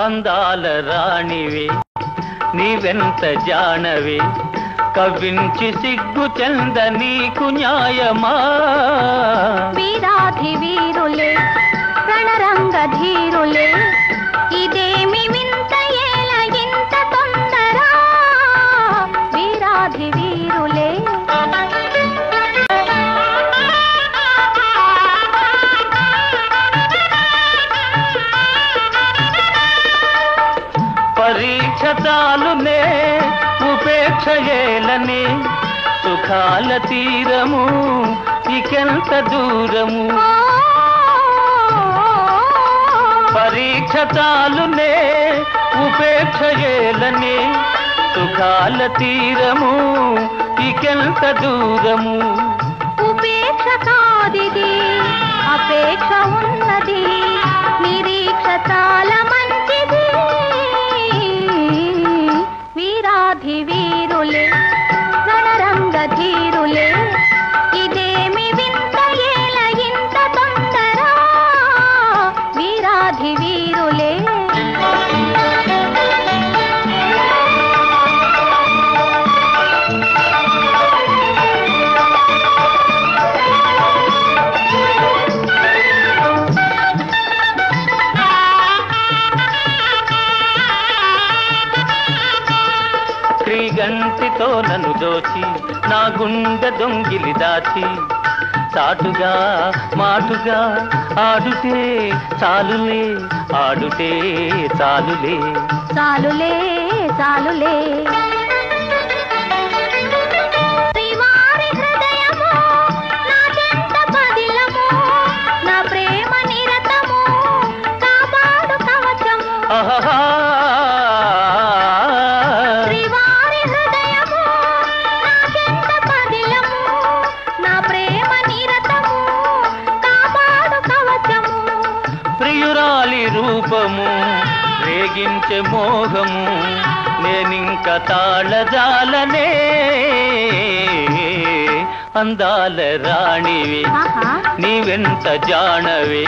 అందాల రాణివే నీవెంత జానవే కవించి సిగ్గు చెంద నీకు న్యాయమా వీరాధి వీరులే రణరంగ ధీరులే ఇదేమి వింత ఏల ఇంత తొందర వీరాధి వీరులే పరీక్ష చాలునే ఉపేక్ష ఏలనే సుఖాల తీరము ఇకెంత దూరము పరీక్ష చాలునే ఉపేక్ష ఏలనే సుఖాల తీరము ఇకెంత దూరము ఉపేక్ష కాదిది అపేక్ష ఉన్నది నిరీక్ష చాలా మంచిది వీరాధి వీరులే రణరంగ ధీరులే ఇదేమి వింత ఏల ఇంత తొందర వీరాధి వీరులే గంటితో నన్ను దోచి నా గుండె దొంగిలి దాచి చాటుగా మాటుగా ఆడుతే చాలులే ఆడుతే చాలులే చాలులే చాలులే శ్రీవారి హృదయము నాకెంత పదిలము నా ప్రేమ నిరతము కాపాడు కవచము రూపము రేగించే మోహము నేనింక తాళజాలనే అందాల రాణివి నీవెంత జానవే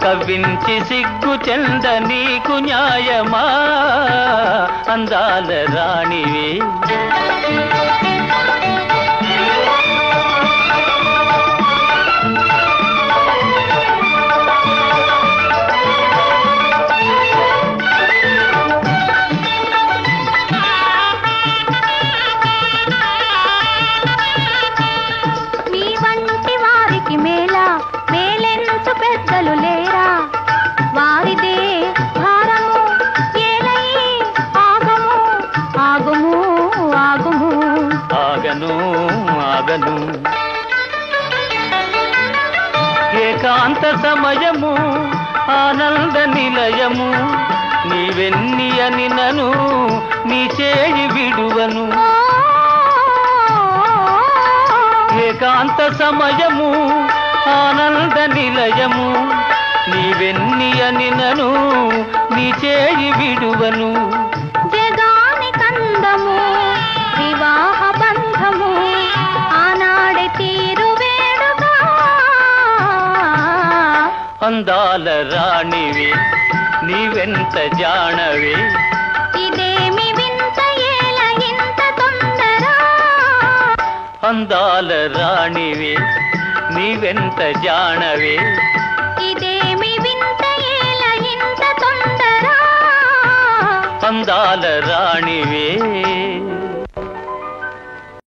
కవ్వించి సిగ్గు చెంద నీకు న్యాయమా అందాల రాణివి పెద్దలు లేరా వారిదే భారము ఏలై ఆగము ఆగుము ఆగుము ఆగను ఆగను ఏకాంత సమయము ఆనంద నిలయము నీవెన్ని అని నను నీ చేయి విడువను ఏకాంత సమయము ఆనంద నిలయము నీవెన్ని అని నను నీ చేయి విడువను జగాని కందము వివాహ బంధము ఆనాడే తీరు వేడుగా అందాల రాణివి నీవెంత జానవే ఇదేమి వింత ఏల ఇంత తొందర అందాల రాణివి నీవెంత జానవే ఇదేమి వింత ఏల ఇంత తొందర అందాల రాణివే